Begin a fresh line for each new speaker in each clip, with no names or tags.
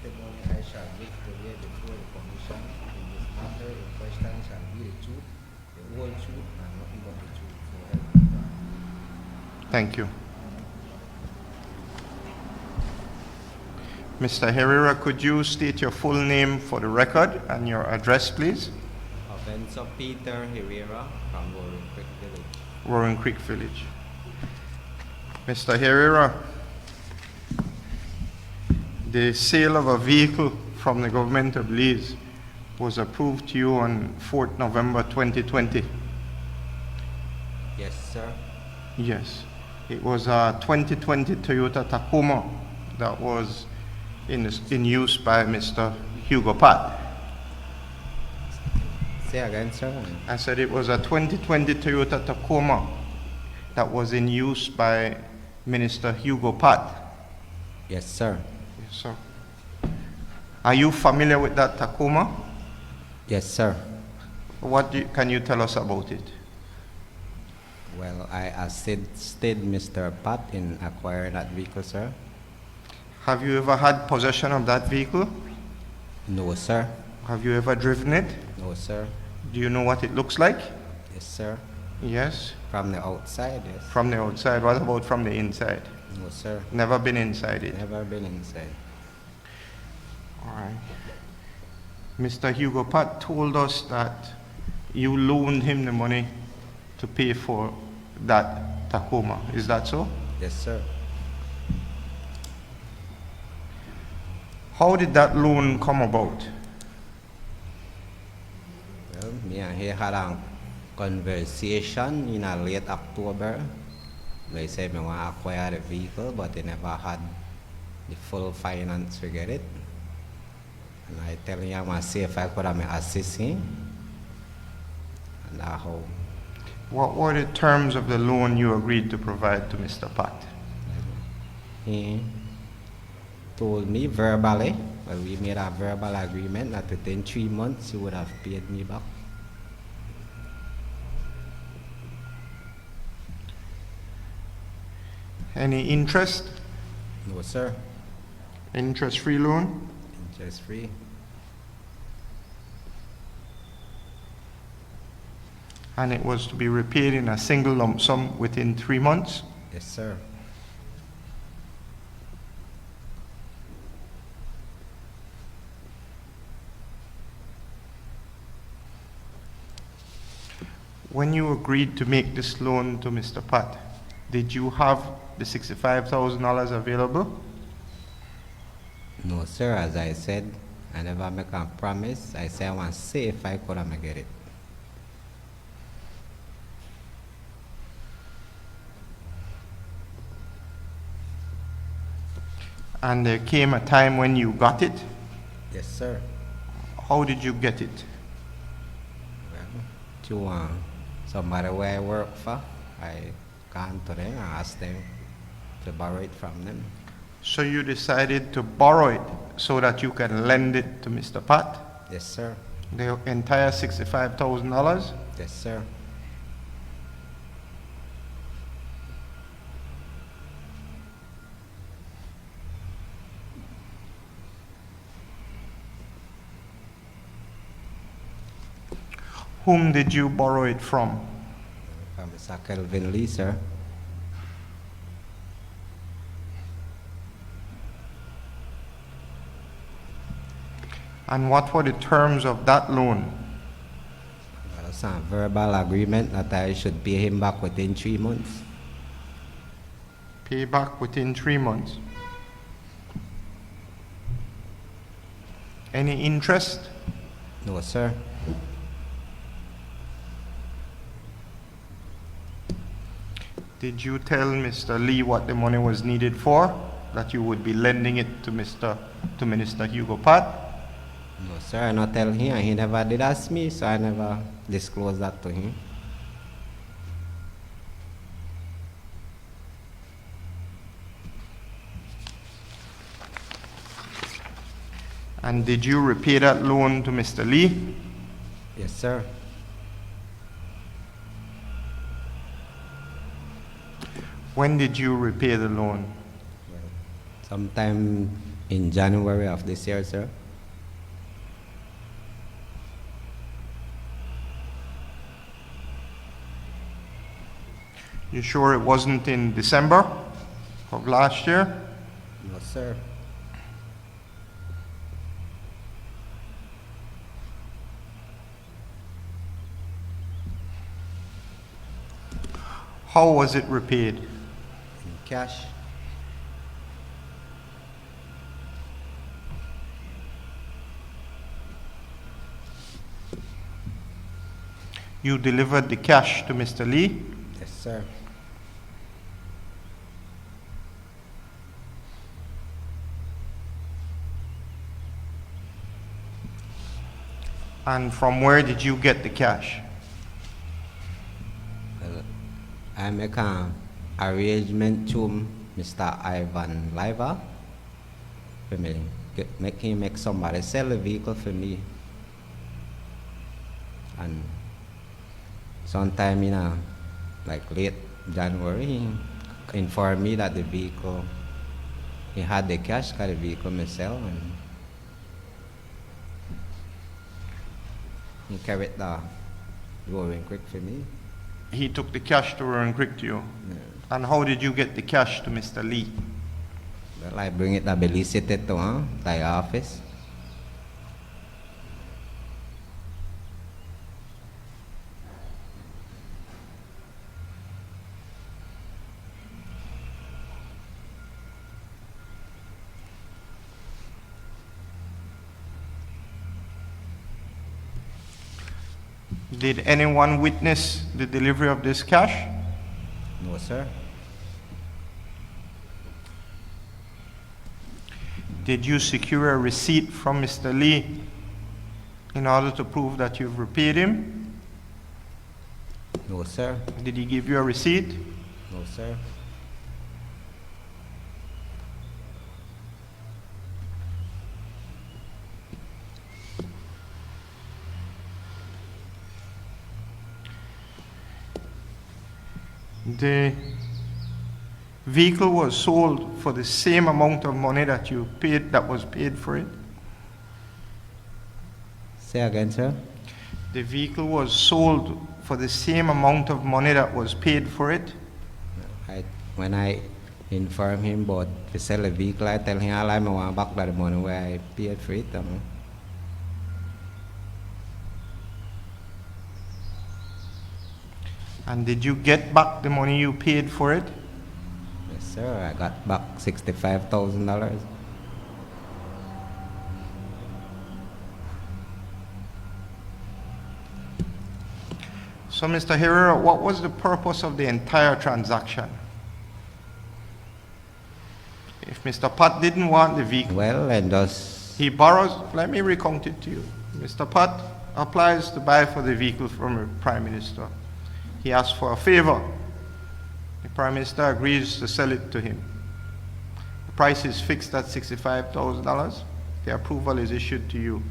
testimony I shall give today before the commission in this matter in question shall be the truth, the whole truth, and nothing but the truth. So help me God.
Thank you. Mr. Herrera, could you state your full name for the record and your address, please?
Juvencio Peter Herrera from Roaring Creek Village.
Roaring Creek Village. Mr. Herrera, the sale of a vehicle from the government of Belize was approved to you on 4th November 2020.
Yes, sir.
Yes. It was a 2020 Toyota Tacoma that was in use by Mr. Hugo Pat.
Say again, sir.
I said it was a 2020 Toyota Tacoma that was in use by Minister Hugo Pat.
Yes, sir.
Yes, sir. Are you familiar with that Tacoma?
Yes, sir.
Can you tell us about it?
Well, I assisted Mr. Pat in acquiring that vehicle, sir.
Have you ever had possession of that vehicle?
No, sir.
Have you ever driven it?
No, sir.
Do you know what it looks like?
Yes, sir.
Yes.
From the outside, yes.
From the outside. What about from the inside?
No, sir.
Never been inside it?
Never been inside.
All right. Mr. Hugo Pat told us that you loaned him the money to pay for that Tacoma. Is that so?
Yes, sir.
How did that loan come about?
Well, me and he had a conversation in a late October. They said me want to acquire the vehicle, but they never had the full finance to get it. And I tell him I want to see if I could have assist him. And that's how.
What were the terms of the loan you agreed to provide to Mr. Pat?
He told me verbally, well, we made a verbal agreement that within 3 months he would have paid me back.
Any interest?
No, sir.
Interest-free loan?
Interest free.
And it was to be repaid in a single lump sum within 3 months?
Yes, sir.
When you agreed to make this loan to Mr. Pat, did you have the $65,000 available?
No, sir. As I said, I never make a promise. I say I want to see if I could have get it.
And there came a time when you got it?
Yes, sir.
How did you get it?
Well, to somebody where I work for, I gone to them and asked them to borrow it from them.
So you decided to borrow it so that you can lend it to Mr. Pat?
Yes, sir.
The entire $65,000?
Yes, sir.
Whom did you borrow it from?
From Mr. Kelvin Lee, sir.
And what were the terms of that loan?
Well, it's a verbal agreement that I should pay him back within 3 months.
Pay back within 3 months. Any interest?
No, sir.
Did you tell Mr. Lee what the money was needed for? That you would be lending it to Minister Hugo Pat?
No, sir. I not tell him. He never did ask me, so I never disclosed that to him.
And did you repay that loan to Mr. Lee?
Yes, sir.
When did you repay the loan?
Well, sometime In January of this year, sir.
You sure it wasn't in December of last year?
No, sir.
How was it repaid?
In cash.
You delivered the cash to Mr. Lee?
Yes, sir.
And from where did you get the cash?
Well, I make an arrangement to Mr. Ivan Leiva for me. Make somebody sell the vehicle for me. And sometime in like late January, he informed me that the vehicle, he had the cash, got the vehicle myself, and he carried the Roaring Creek for me.
He took the cash to Roaring Creek to you?
Yeah.
And how did you get the cash to Mr. Lee?
Well, I bring it to Bldg to the office.
Did anyone witness the delivery of this cash?
No, sir.
Did you secure a receipt from Mr. Lee in order to prove that you've repaid him?
No, sir.
Did he give you a receipt?
No, sir.
The vehicle was sold for the same amount of money that you paid, that was paid for it?
Say again, sir.
The vehicle was sold for the same amount of money that was paid for it?
When I inform him about to sell the vehicle, I tell him I want back the money where I paid for it.
And did you get back the money you paid for it?
Yes, sir. I got back $65,000.
So, Mr. Herrera, what was the purpose of the entire transaction? If Mr. Pat didn't want the vehicle,
Well, and just
he borrows, let me recount it to you. Mr. Pat applies to buy for the vehicle from the Prime Minister. He asks for a favor. The Prime Minister agrees to sell it to him. The price is fixed at $65,000. The approval is issued to you.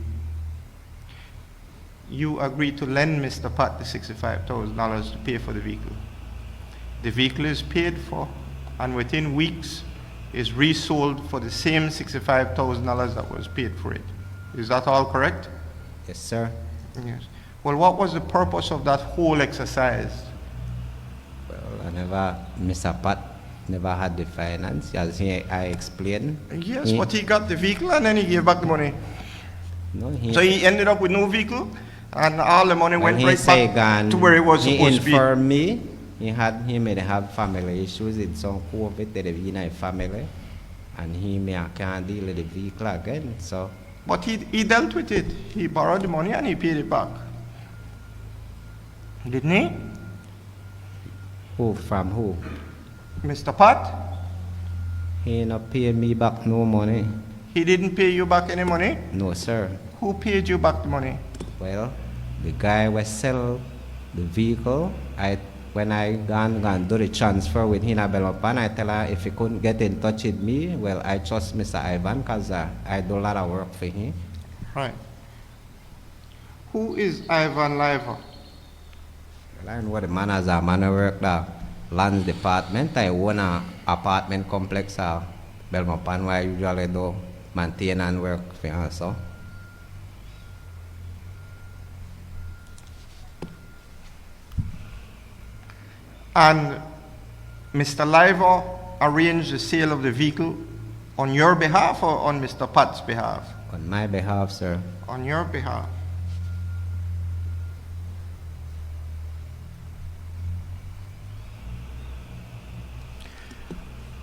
You agree to lend Mr. Pat the $65,000 to pay for the vehicle. The vehicle is paid for, and within weeks is resold for the same $65,000 that was paid for it. Is that all correct?
yes, sir.
Yes. Well, what was the purpose of that whole exercise?
Well, Mr. Pat never had the finance, as I explained.
Yes, but he got the vehicle and then he gave back the money.
No,
So he ended up with no vehicle, and all the money went
he
right
say
back
gone,
to where it was
he
supposed to be.
informed me he may have family issues with some COVID that in his family, and he can't deal with the vehicle again. So,
But he dealt with it. He borrowed the money and he paid it back. Didn't he?
who from who?
Mr. Pat?
He not pay me back no money.
He didn't pay you back any money?
No, sir.
Who paid you back the money?
Well, the guy was sell the vehicle. When I gone do the transfer with him at Belmopan, I tell her if he couldn't get in touch with me, well, I trust Mr. Ivan because I do a lot of work for him.
Right. Who is Ivan Leiva?
Well, I know the man as a man who work the land department. I own an apartment complex at Belmopan where I usually do maintain and work for also.
And Mr. Leiva arranged the sale of the vehicle on your behalf or on Mr. Pat's behalf?
On my behalf, sir.
On your behalf.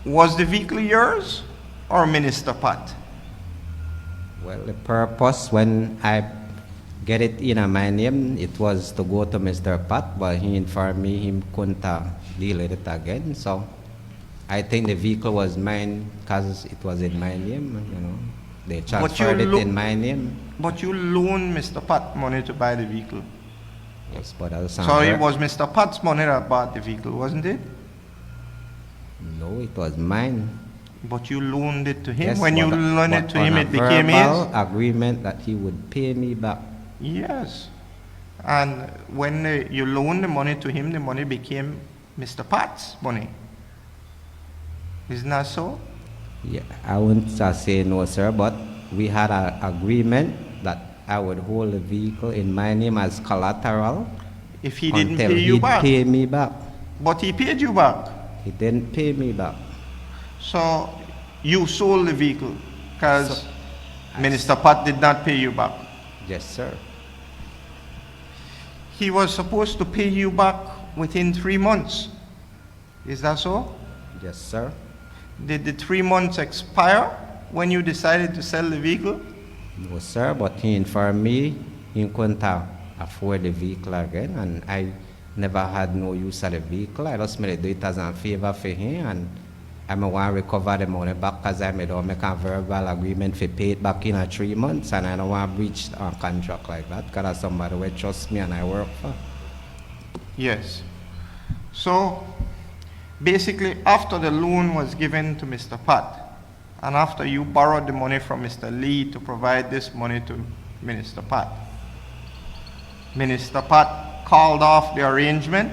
Was the vehicle yours or Minister Pat?
Well, the purpose when I get it in my name, it was to go to Mr. Pat, but he informed me he couldn't deal with it again. So I think the vehicle was mine because it was in my name, you know. They transferred it in my name.
But you loaned Mr. Pat money to buy the vehicle.
Yes, but that's
So it was Mr. Pat's money that bought the vehicle, wasn't it?
No, it was mine.
But you loaned it to him.
Yes,
when you
but-
loaned it
but
to
on
him,
a
it became his.
verbal agreement that he would pay me back.
Yes. And when you loaned the money to him, the money became Mr. Pat's money. Isn't that so?
Yeah, I wouldn't say no, sir, but we had an agreement that I would hold the vehicle in my name as collateral
If he didn't
until
pay you
he'd
back.
pay me back.
But he paid you back.
He didn't pay me back.
So you sold the vehicle because Minister Pat did not pay you back.
Yes, sir.
He was supposed to pay you back within 3 months. Is that so?
Yes, sir.
Did the 3 months expire when you decided to sell the vehicle?
No, sir, but he informed me he couldn't afford the vehicle again, and I never had no use of the vehicle. I just made do it as a favor for him, and I want to recover the money back because I made make a verbal agreement for pay it back in 3 months, and I don't want to breach a contract like that because that's somebody who trust me and I work for.
Yes. So basically, after the loan was given to Mr. Pat, and after you borrowed the money from Mr. Lee to provide this money to Minister Pat, Minister Pat called off the arrangement.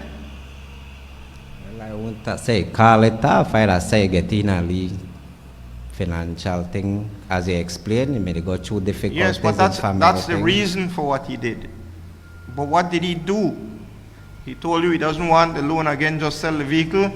Well, I won't say call it off. I say get in a league financial thing. As he explained, he may go through difficulties.
Yes, but
and family
that's the
things.
reason for what he did. But what did he do? He told you he doesn't want the loan again, just sell the vehicle.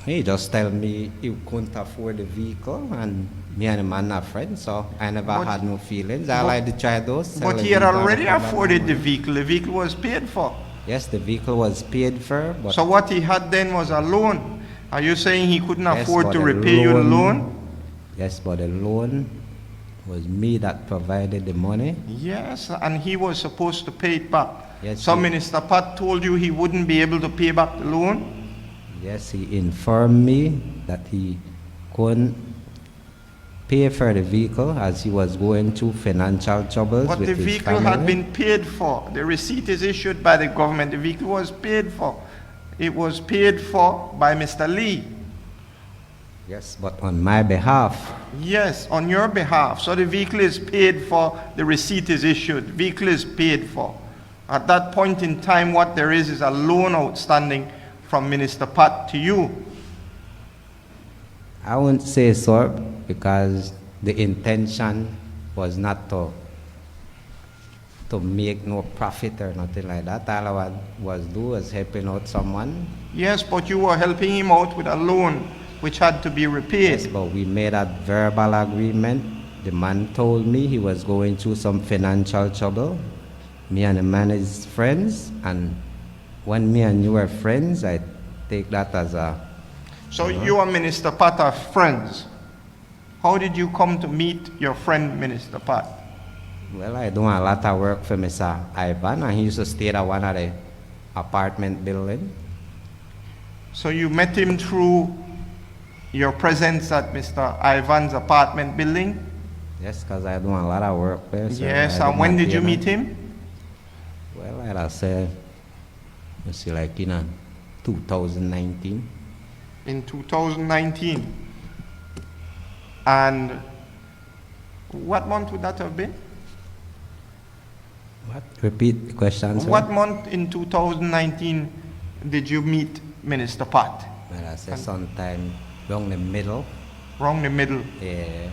He just tell me he couldn't afford the vehicle, and me and the man are friends, so I never had no feelings. I like to try those. sell
But
the
he had
vehicle,
already
recover my
afforded the
money.
vehicle. The vehicle was paid for.
Yes, the vehicle was paid for, but
So what he had then was a loan. Are you saying he couldn't
Yes,
afford
but
to
the
repay you the loan?
Yes, but the loan was me that provided the money.
Yes, and he was supposed to pay it back.
Yes,
So
he-
Minister Pat told you he wouldn't be able to pay back the loan?
Yes, he informed me that he couldn't pay for the vehicle as he was going through financial troubles
But
with
the
his
vehicle
family.
had been paid for. The receipt is issued by the government. The vehicle was paid for. It was paid for by Mr. Lee.
Yes, but on my behalf.
Yes, on your behalf. So the vehicle is paid for, the receipt is issued, vehicle is paid for. At that point in time, what there is a loan outstanding from Minister Pat to you.
I wouldn't say so because the intention was not to make no profit or nothing like that. All I was do was helping out someone.
Yes, but you were helping him out with a loan which had to be repaid.
Yes, but we made a verbal agreement. The man told me he was going through some financial trouble. Me and the man is friends, and when me and you are friends, I take that as a...
So you and Minister Pat are friends. How did you come to meet your friend, Minister Pat?
Well, I do a lot of work for Mr. Ivan, and he used to stay at one of the apartment building.
So you met him through your presence at Mr. Ivan's apartment building?
Yes, because I do a lot of work there. So
Yes,
I
and
do
when did you
maintenance.
meet him?
Well, I'd say, you see, like in 2019.
In 2019. And what month would that have been?
What? Repeat the question, sir.
What month in 2019 did you meet Minister Pat?
Well, I say sometime around the middle.
Wrong the middle.
Yeah.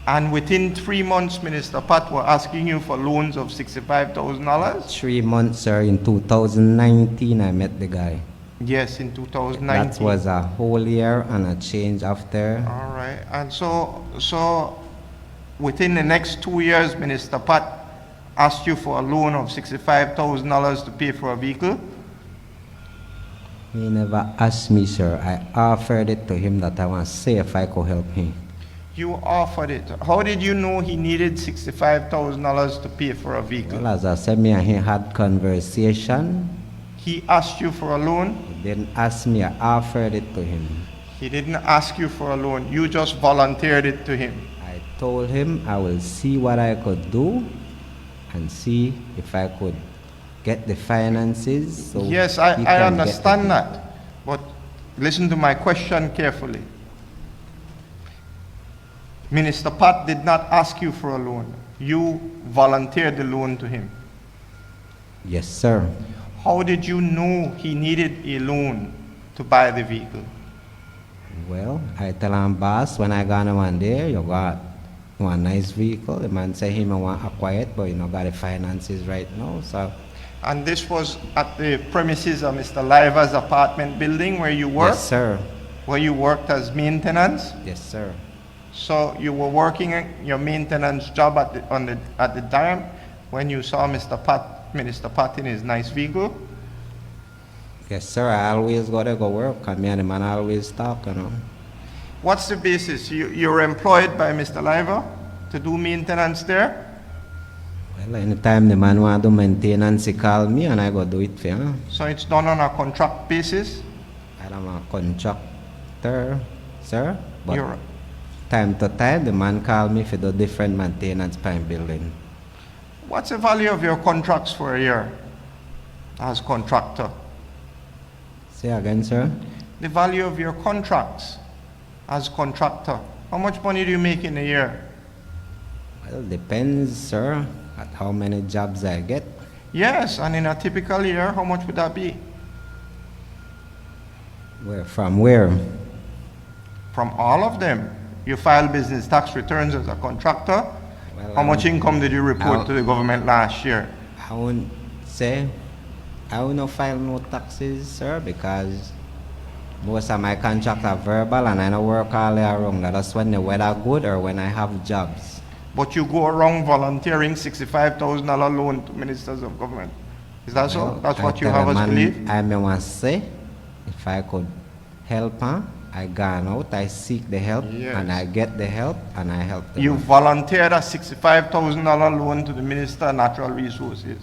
And within 3 months, Minister Pat were asking you for loans of $65,000?
3 months, sir. In 2019, I met the guy.
Yes, in 2019.
That was a whole year and a change after.
All right. And so within the next 2 years, Minister Pat asked you for a loan of $65,000 to pay for a vehicle?
He never asked me, sir. I offered it to him that I want to see if I could help him.
You offered it. How did you know he needed $65,000 to pay for a vehicle?
Well, as I said, me and he had conversation.
He asked you for a loan?
He didn't ask me. I offered it to him.
He didn't ask you for a loan. You just volunteered it to him.
I told him I will see what I could do and see if I could get the finances. So
yes,
he
I
can
understand
get
that. But listen to my question carefully. Minister Pat did not ask you for a loan. You volunteered the loan to him.
Yes, sir.
How did you know he needed a loan to buy the vehicle?
Well, I tell him, boss, when I got one day, you got one nice vehicle. The man say him want acquire it, but you know got the finances right now. So.
And this was at the premises of Mr. Leiva's apartment building where you worked?
Yes, sir.
Where you worked as maintenance?
Yes, sir.
So you were working your maintenance job at the time when you saw Minister Pat in his nice vehicle?
Yes, sir. I always gotta go work, and me and the man always talk, you know.
What's the basis? You're employed by Mr. Leiva to do maintenance there?
Well, anytime the man want to do maintenance, he call me and I go do it for him.
So it's done on a contract basis?
I'm a contractor, sir. But
You're
time to time, the man call me for the different maintenance pine building.
What's the value of your contracts for a year as contractor?
Say again, sir.
The value of your contracts as contractor. How much money do you make in a year?
Well, depends, sir, at how many jobs I get.
Yes, and in a typical year, how much would that be?
From where?
From all of them. You file business tax returns as a contractor.
Well,
How much income did you report to the government last year?
I won't say, I will not file no taxes, sir, because most of my contracts are verbal and I don't work all year long. That's when the weather good or when I have jobs.
But you go around volunteering $65,000 loan to ministers of government. Is that so? That's what you have us believe?
I may want to say, if I could help her, I gone out, I seek the help,
Yes.
and I get the help, and I help them.
You volunteered a $65,000 loan to the Minister of Natural Resources.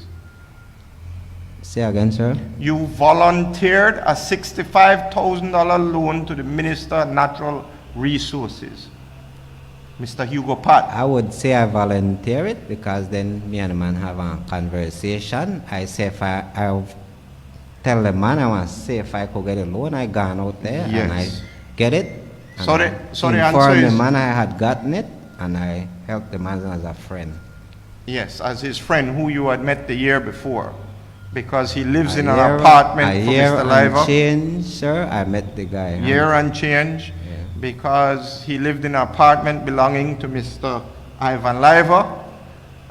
Say again, sir.
You volunteered a $65,000 loan to the Minister of Natural Resources, Mr. Hugo Pat.
I would say I volunteer it because then me and the man have a conversation. I say if I tell the man I want to see if I could get a loan, I gone out there and I get it.
So the answer
inform the
is
man I had gotten it and I helped the man as a friend.
yes, as his friend who you had met the year before, because he lives in an
year-
apartment
a
for
year
Mr.
and
Leiva.
change, sir. I met the guy.
Year and change,
Yeah.
because he lived in an apartment belonging to Mr. Ivan Leiva,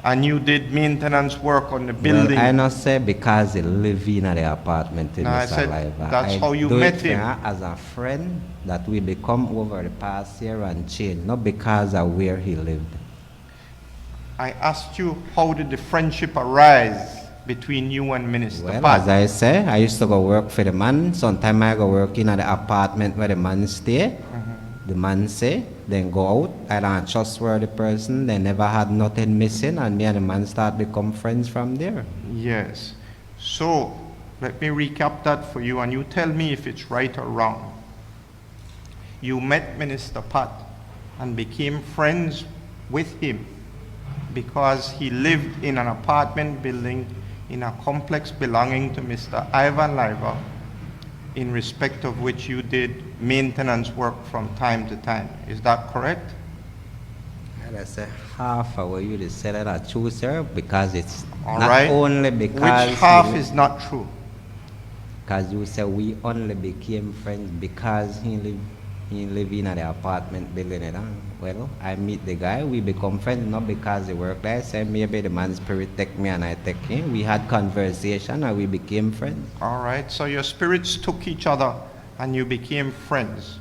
and you did maintenance work on the building.
Well, I not say because he live in the apartment in
No, I
Mr.
said
Leiva.
that's how you
do
met
it for
him.
her as a friend that we become over the past year and change, not because of where he lived.
I asked you, how did the friendship arise between you and Minister
Well,
Pat?
as I say, I used to go work for the man. Sometimes I go work in at the apartment where the man stay. The man say, then go out. I don't trustworthy person. They never had nothing missing, and me and the man start become friends from there.
Yes. So, let me recap that for you, and you tell me if it's right or wrong. You met Minister Pat and became friends with him because he lived in an apartment building in a complex belonging to Mr. Ivan Leiva, in respect of which you did maintenance work from time to time. Is that correct?
I say half of what you just said that true, sir, because it's
All
not
right.
only because
Which half is not true?
because you say we only became friends because he lived He live in the apartment building it. Well, I meet the guy. We become friends not because he work there. Say maybe the man spirit take me and I take him. We had conversation and we became friends.
All right, so your spirits took each other and you became friends.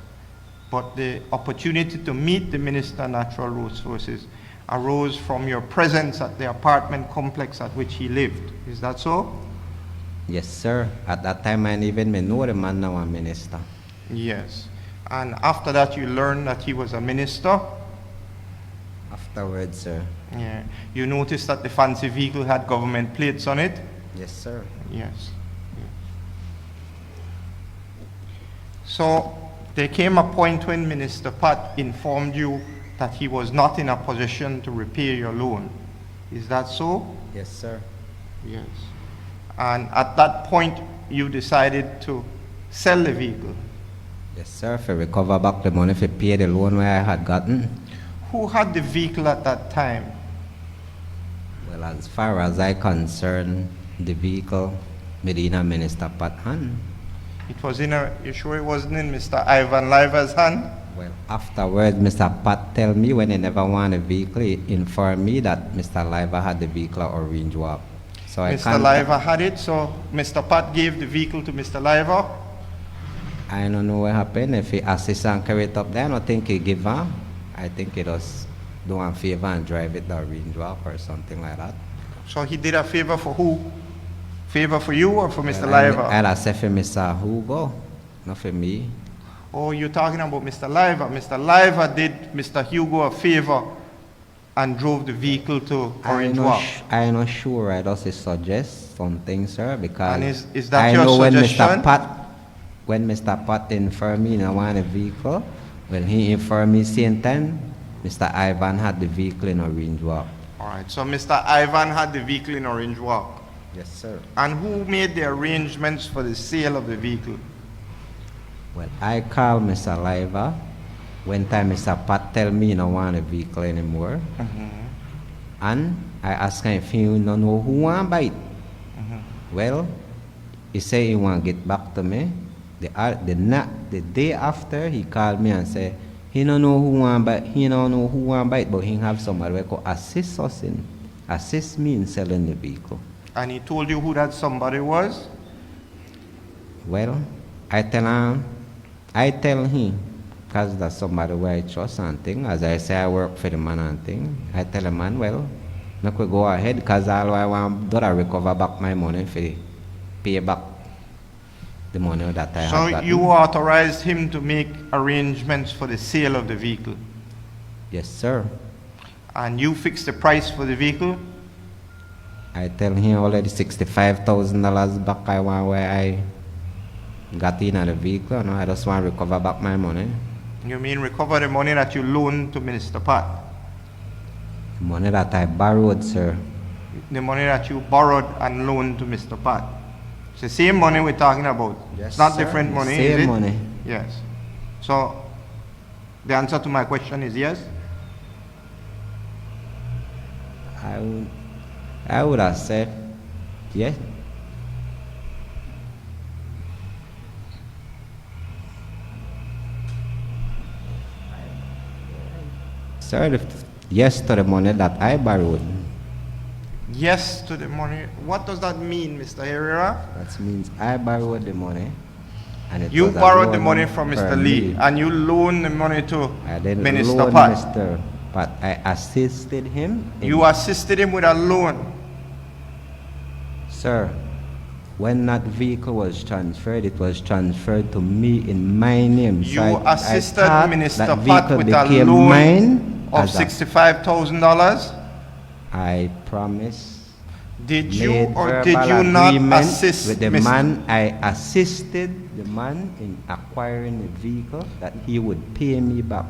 But the opportunity to meet the Minister of Natural Resources arose from your presence at the apartment complex at which he lived. Is that so?
Yes, sir. At that time, I even know the man now a minister.
Yes. And after that, you learned that he was a minister?
Afterwards, sir.
Yeah. You noticed that the fancy vehicle had government plates on it?
Yes, sir.
Yes. So there came a point when Minister Pat informed you that he was not in a position to repay your loan. Is that so?
Yes, sir.
Yes. And at that point, you decided to sell the vehicle.
Yes, sir. For recover back the money for pay the loan where I had gotten.
Who had the vehicle at that time?
Well, as far as I concern, the vehicle, Medina Minister Pat hand.
It was in a, you sure it wasn't in Mr. Ivan Leiva's hand?
Well, afterwards, Mr. Pat tell me when he never want a vehicle, he informed me that Mr. Leiva had the vehicle orange walk. So
Mr. Leiva had it, so Mr. Pat gave the vehicle to Mr. Leiva?
I don't know what happened. If he assist and carry it up there, I don't think he give him. I think he just do a favor and drive it the orange walk or something like that.
So he did a favor for who? Favor for you or for Mr.
Well,
Leiva?
I say for Mr. Hugo, not for me.
Oh, you're talking about Mr. Leiva. Mr. Leiva did Mr. Hugo a favor and drove the vehicle to Orange Walk.
I'm not sure. I just suggest something, sir, because
And is that
I
your
know
suggestion?
when Mr. Pat informed me I want a vehicle, when he informed me same time, Mr. Ivan had the vehicle in Orange Walk.
All right, so Mr. Ivan had the vehicle in Orange Walk.
Yes, sir.
And who made the arrangements for the sale of the vehicle?
Well, I called Mr. Leiva. When time Mr. Pat tell me he don't want a vehicle anymore. And I asked him if he don't know who want buy it. Well, he said he want to get back to me. The day after, he called me and said he don't know who want buy. He don't know who want buy it, but he have somebody who could assist me in selling the vehicle.
And he told you who that somebody was?
Well, I tell him, because that's somebody where I trust and thing. As I say, I work for the man and thing. I tell the man, well, I could go ahead because all I want to do is recover back my money for pay back the money that I have gotten.
So you authorized him to make arrangements for the sale of the vehicle?
Yes, sir.
And you fixed the price for the vehicle?
I tell him already $65,000 back I want where I got in the vehicle. No, I just want to recover back my money.
You mean recover the money that you loaned to Minister Pat?
The money that I borrowed, sir.
The money that you borrowed and loaned to Mr. Pat. It's the same money we're talking about.
Yes,
it's not
sir.
different money,
Same
is it?
money.
Yes. So the answer to my question is yes?
I would have said yes. Sir, yes to the money that I borrowed.
Yes to the money. What does that mean, Mr. Herrera?
That means I borrowed the money. And it
You
was a
borrowed the
loan
money from Mr.
for
Lee
me.
and you loaned the money to
I didn't
Minister
loan
Pat.
Mr. Pat. I assisted him.
You assisted him with a loan.
Sir, when that vehicle was transferred, it was transferred to me in my name.
You
So I
assisted
thought
Minister
that
Pat
vehicle
with a
became
loan
mine
of
as a-
$65,000.
I promise.
Did you
Made
or did
verbal
you not
agreement
assist
with the
Mr.
man? I assisted the man in acquiring the vehicle that he would pay me back.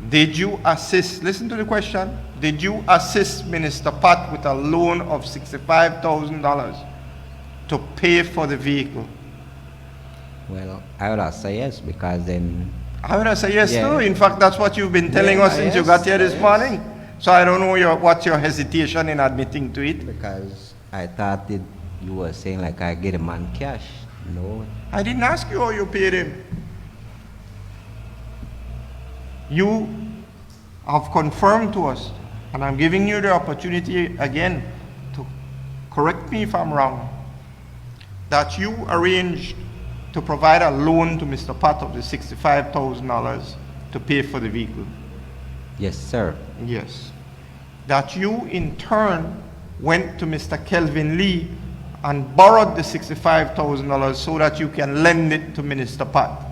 Did you assist, listen to the question, did you assist Minister Pat with a loan of $65,000 to pay for the vehicle?
Well, I would have said yes because then
I would have said yes
Yeah.
too. In fact, that's what you've been telling
Yeah,
us since you
yes,
got here this
yes.
morning. So I don't know what's your hesitation in admitting to it.
because I thought you were saying like I get a man cash. No.
I didn't ask you how you paid him. you have confirmed to us, and I'm giving you the opportunity again to correct me if I'm wrong, that you arranged to provide a loan to Mr. Pat of the $65,000 to pay for the vehicle.
Yes, sir.
Yes. That you in turn went to Mr. Kelvin Lee and borrowed the $65,000 so that you can lend it to Minister Pat.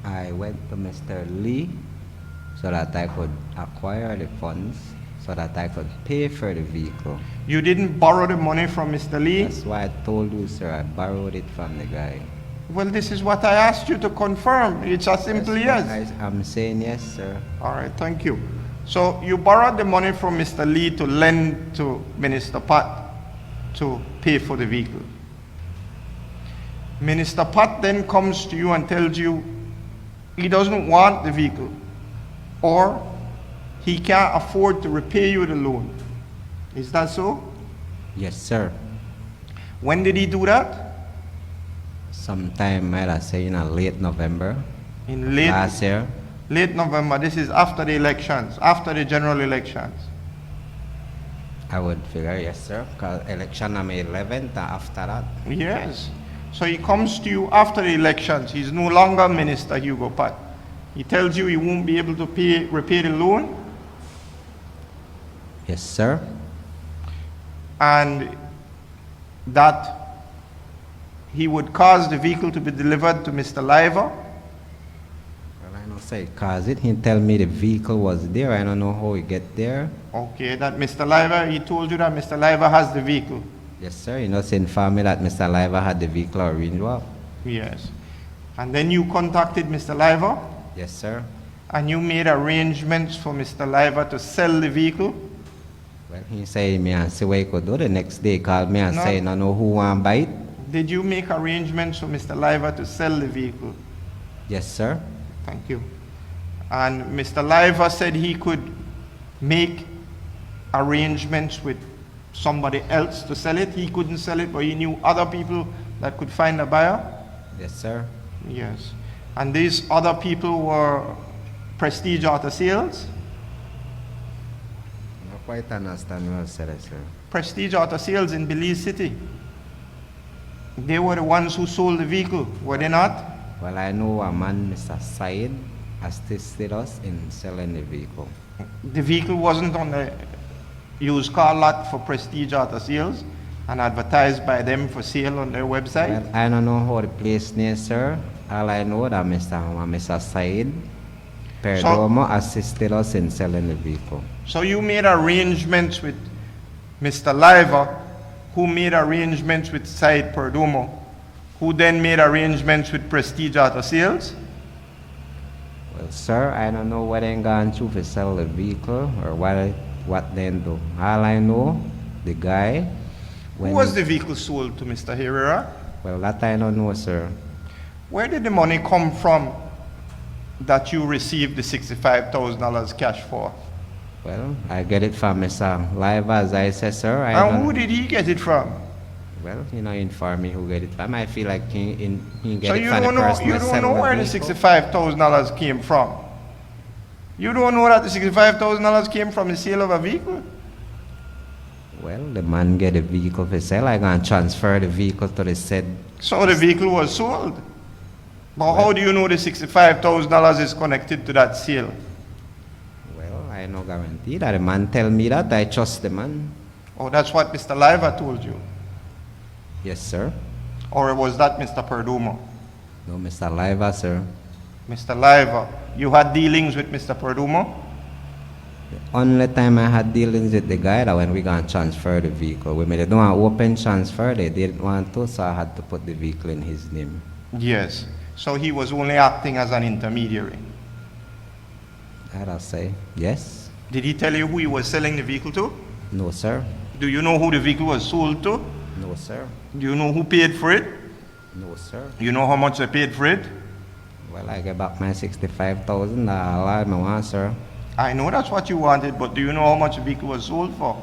I went to Mr. Lee so that I could acquire the funds so that I could pay for the vehicle.
You didn't borrow the money from Mr. Lee?
That's why I told you, sir, I borrowed it from the guy.
Well, this is what I asked you to confirm. It's as simple as.
I'm saying yes, sir.
All right, thank you. So you borrowed the money from Mr. Lee to lend to Minister Pat to pay for the vehicle. Minister Pat then comes to you and tells you he doesn't want the vehicle, or he can't afford to repay you the loan. Is that so?
Yes, sir.
When did he do that?
Sometime, I'd say, in late November
In late
last year.
Late November. This is after the elections, after the general elections.
I would figure, yes, sir, because election on May 11th and after that.
Yes. So he comes to you after the elections. He's no longer Minister Hugo Pat. He tells you he won't be able to repay the loan,
Yes, sir.
and that he would cause the vehicle to be delivered to Mr. Leiva.
Well, I don't say cause it. He tell me the vehicle was there. I don't know how he get there.
Okay, that Mr. Leiva, he told you that Mr. Leiva has the vehicle.
Yes, sir. You just informed me that Mr. Leiva had the vehicle arranged up.
Yes. And then you contacted Mr. Leiva,
Yes, sir.
and you made arrangements for Mr. Leiva to sell the vehicle.
Well, he say me and see what he could do. The next day he called me and
No.
say, no know who want buy it.
Did you make arrangements for Mr. Leiva to sell the vehicle?
Yes, sir.
Thank you. And Mr. Leiva said he could make arrangements with somebody else to sell it. He couldn't sell it, but he knew other people that could find a buyer.
Yes, sir.
Yes. And these other people were Prestige Auto Sales.
I don't quite understand what you said, sir.
Prestige Auto Sales in Belize City. They were the ones who sold the vehicle, were they not?
Well, I know a man, Mr. Said, assisted us in selling the vehicle.
The vehicle wasn't on the used car lot for Prestige Auto Sales and advertised by them for sale on their website.
Well, I don't know how the place name, sir. All I know that Mr. Said Perdomo assisted us in selling the vehicle.
So you made arrangements with Mr. Leiva, who made arrangements with Said Perdomo, who then made arrangements with Prestige Auto Sales.
Well, sir, I don't know what they gone through to sell the vehicle or what they do. All I know, the guy.
Who was the vehicle sold to, Mr. Herrera?
Well, that I don't know, sir.
Where did the money come from that you received the $65,000 cash for?
Well, I get it from Mr. Leiva, as I said, sir.
And who did he get it from?
Well, you know, inform me who get it from. I feel like he get
So
it
you
from the
don't know,
person
you
who
don't
sell
know where the
vehicle.
$65,000 came from. You don't know that the $65,000 came from the sale of a vehicle?
Well, the man get a vehicle for sale. I gonna transfer the vehicle to the said.
So the vehicle was sold. But how do you know the $65,000 is connected to that sale?
Well, I no guarantee that the man tell me that. I trust the man.
Oh, that's what Mr. Leiva told you.
Yes, sir.
Or was that Mr. Perdomo?
No, Mr. Leiva, sir.
Mr. Leiva, you had dealings with Mr. Perdomo?
The only time I had dealings with the guy that when we gonna transfer the vehicle. When they don't want open transfer, they didn't want to, so I had to put the vehicle in his name.
Yes. So he was only acting as an intermediary.
I'd say yes.
Did he tell you who he was selling the vehicle to?
No, sir.
Do you know who the vehicle was sold to?
No, sir.
Do you know who paid for it?
No, sir.
You know how much they paid for it?
Well, I get back my $65,000. All I want, sir.
I know that's what you wanted, but do you know how much the vehicle was sold for?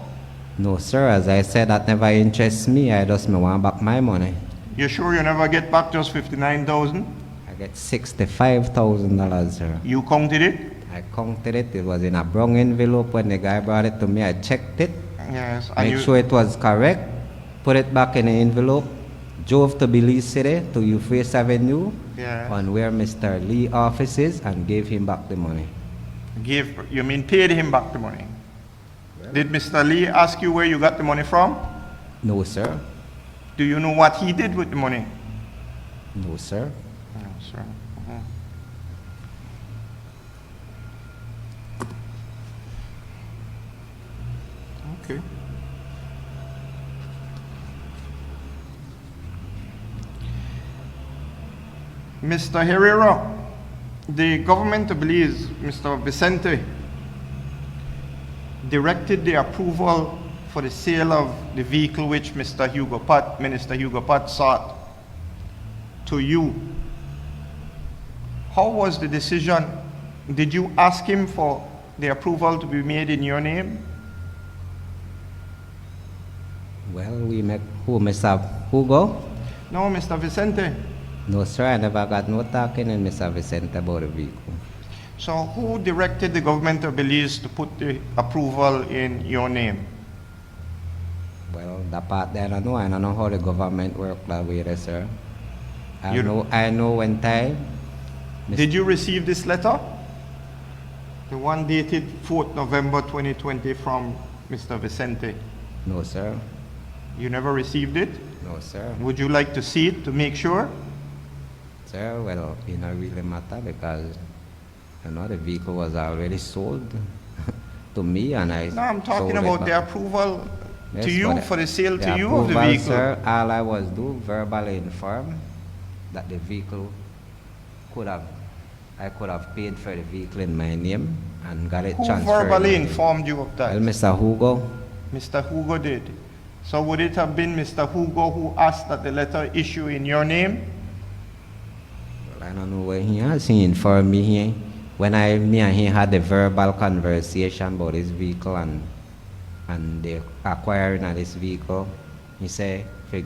No, sir. As I said, that never interests me. I just want back my money.
You sure you never get back just $59,000?
I get $65,000, sir.
You counted it?
I counted it. It was in a brown envelope. When the guy brought it to me, I checked it,
Yes. And
make
you,
sure it was correct, put it back in the envelope, drove to Belize City, to Euphrates Avenue,
yes.
on where Mr. Lee office is, and gave him back the money.
You mean paid him back the money? Did Mr. Lee ask you where you got the money from?
No, sir.
Do you know what he did with the money?
No, sir.
No, sir. Okay. Mr. Herrera, the government of Belize, Mr. Vicente, directed the approval for the sale of the vehicle which Minister Hugo Pat sought to you. How was the decision? Did you ask him for the approval to be made in your name?
Well, we met who, Mr. Hugo?
No, Mr. Vicente.
No, sir. I never got no talking in Mr. Vicente about the vehicle.
So who directed the government of Belize to put the approval in your name?
Well, that part there I don't know. I don't know how the government work that way there, sir.
You
I know when time.
Did you receive this letter? The one dated 4th November 2020 from Mr. Vicente.
No, sir.
You never received it?
No, sir.
Would you like to see it to make sure?
Sir, well, it don't really matter because, you know, the vehicle was already sold to me and I
No, I'm talking
sold it
about
back.
the approval
Yes,
to you
but
for the sale
the
to you of the
approval,
vehicle.
Sir, all I was do verbally inform that the vehicle I could have paid for the vehicle in my name and got it
Who
transferred.
verbally informed you of that?
Well, Mr. Hugo.
Mr. Hugo did. So would it have been Mr. Hugo who asked that the letter issue in your name?
Well, I don't know where he has. He informed me here. When me and he had a verbal conversation about his vehicle and the acquiring of this vehicle, he said, if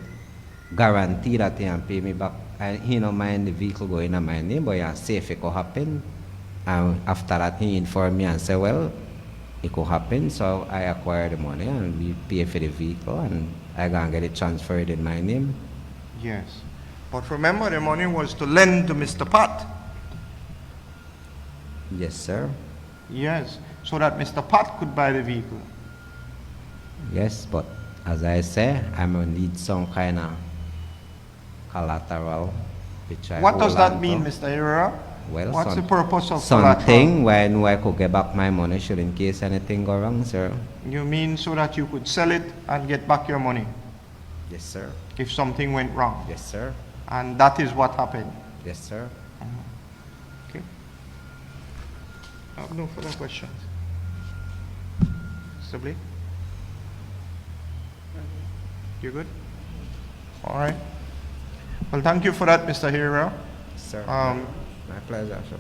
guarantee that he can pay me back, and he don't mind the vehicle going in my name, but he say if it could happen. And after that, he informed me and said, well, it could happen, so I acquired the money and we pay for the vehicle and I gonna get it transferred in my name.
Yes. But remember, the money was to lend to Mr. Pat.
Yes, sir.
Yes. So that Mr. Pat could buy the vehicle.
Yes, but as I say, I'm gonna need some kind of collateral. Which I
What does
hold
that
on
mean,
to.
Mr. Herrera?
Well,
What's the purpose of
something
collateral?
where I know I could get back my money should in case anything go wrong, sir.
You mean so that you could sell it and get back your money
Yes, sir.
if something went wrong?
Yes, sir.
And that is what happened.
Yes, sir.
Okay. I have no further questions. Mr. Blake? You good? All right. Well, thank you for that, Mr. Herrera.
Yes, sir.
Um,
My pleasure, sir.